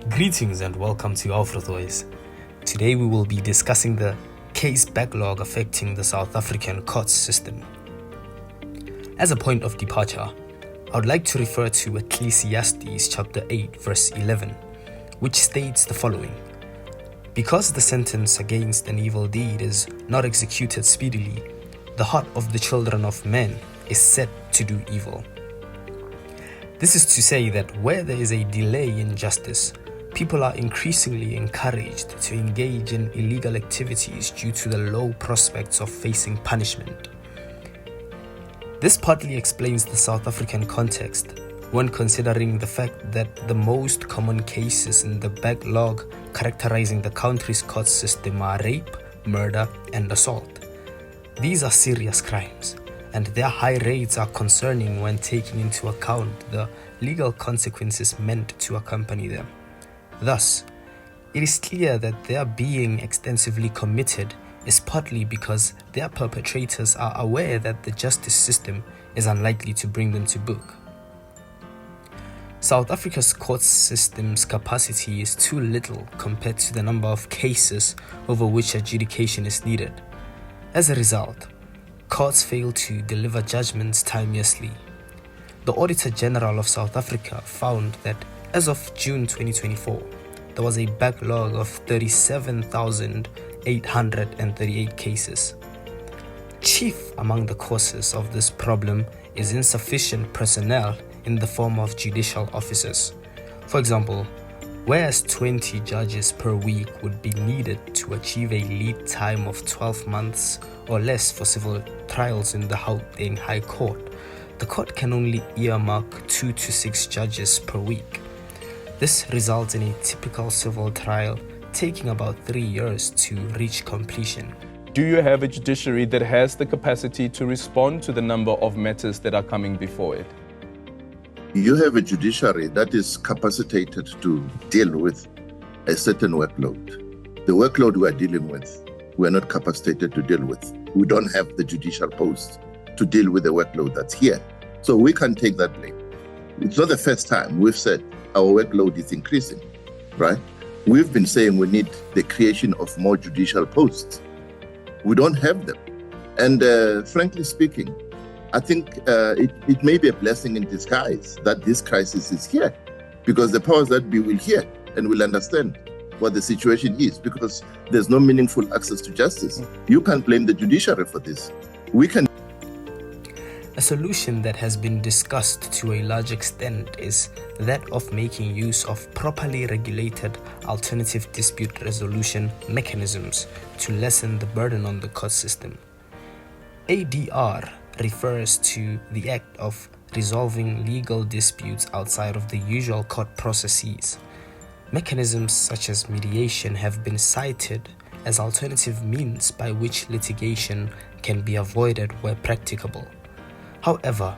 Greetings and welcome to Alfredois. Today we will be discussing the case backlog affecting the South African court system. As a point of departure, I would like to refer to Ecclesiastes chapter 8 verse 11, which states the following: "Because the sentence against an evil deed is not executed speedily, the heart of the children of men is set to do evil." This is to say that where there is a delay in justice, people are increasingly encouraged to engage in illegal activities due to the low prospects of facing punishment. This partly explains the South African context when considering the fact that the most common cases in the backlog characterizing the country's court system are rape, murder, and assault. These are serious crimes, and their high rates are concerning when taking into account the legal consequences meant to accompany them. Thus, it is clear that their being extensively committed is partly because their perpetrators are aware that the justice system is unlikely to bring them to book. South Africa's court system's capacity is too little compared to the number of cases over which adjudication is needed. As a result, courts fail to deliver judgments timeously. The Auditor General of South Africa found that as of June 2024, there was a backlog of 37,838 cases. Chief among the causes of this problem is insufficient personnel in the form of judicial officers. For example, whereas 20 judges per week would be needed to achieve a lead time of 12 months or less for civil trials in the Gauteng High Court, the court can only earmark 2 to 6 judges per week. This results in a typical civil trial taking about 3 years to reach completion. Do you have a judiciary that has the capacity to respond to the number of matters that are coming before it? You have a judiciary that is capacitated to deal with a certain workload. The workload we are dealing with, we are not capacitated to deal with. We don't have the judicial post to deal with the workload that's here. So we can take that blame. It's not the first time we've said our workload is increasing, right? We've been saying we need the creation of more judicial posts. We don't have them. And frankly speaking, I think it may be a blessing in disguise that this crisis is here, because the powers that be will hear and will understand what the situation is, because there's no meaningful access to justice. You can't blame the judiciary for this. We can. A solution that has been discussed to a large extent is that of making use of properly regulated alternative dispute resolution mechanisms to lessen the burden on the court system. ADR refers to the act of resolving legal disputes outside of the usual court processes. Mechanisms such as mediation have been cited as alternative means by which litigation can be avoided where practicable. However,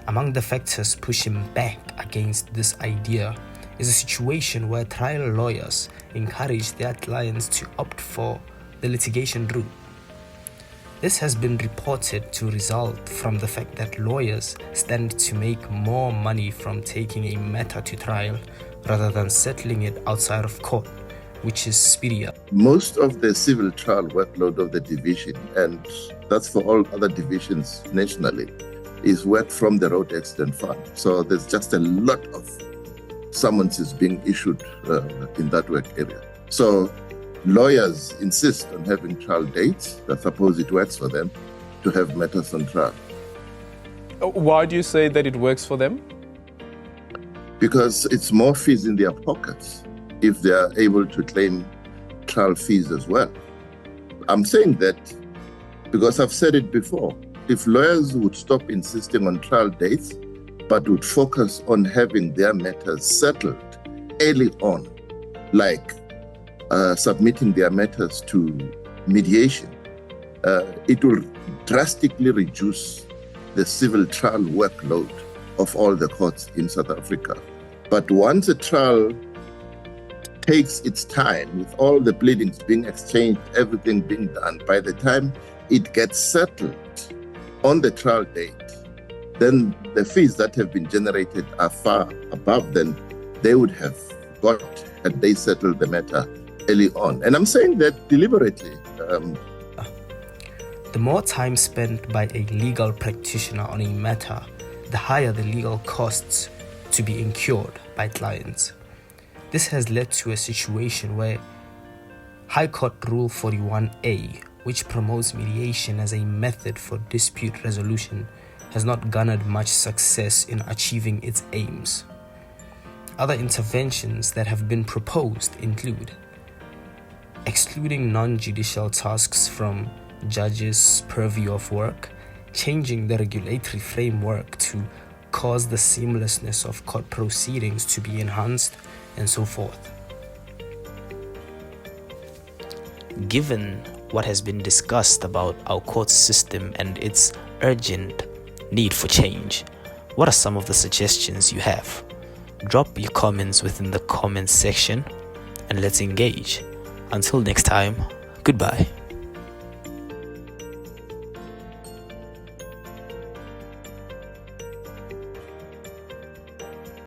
among the factors pushing back against this idea is a situation where trial lawyers encourage their clients to opt for the litigation route. This has been reported to result from the fact that lawyers stand to make more money from taking a matter to trial rather than settling it outside of court, which is speedier. Most of the civil trial workload of the division, and that's for all other divisions nationally, is work from the road accident fund. So there's just a lot of summonses being issued in that work area. So lawyers insist on having trial dates. I suppose it works for them to have matters on trial. Why do you say that it works for them? Because it's more fees in their pockets if they are able to claim trial fees as well. I'm saying that because I've said it before. If lawyers would stop insisting on trial dates, but would focus on having their matters settled early on, like submitting their matters to mediation, it will drastically reduce the civil trial workload of all the courts in South Africa. But once a trial takes its time, with all the pleadings being exchanged, everything being done, by the time it gets settled on the trial date, then the fees that have been generated are far above than they would have got had they settled the matter early on. And I'm saying that deliberately. The more time spent by a legal practitioner on a matter, the higher the legal costs to be incurred by clients. This has led to a situation where High Court Rule 41A, which promotes mediation as a method for dispute resolution, has not garnered much success in achieving its aims. Other interventions that have been proposed include excluding non-judicial tasks from judges' purview of work, changing the regulatory framework to cause the seamlessness of court proceedings to be enhanced, and so forth. Given what has been discussed about our court system and its urgent need for change, what are some of the suggestions you have? Drop your comments within the comments section and let's engage. Until next time, goodbye.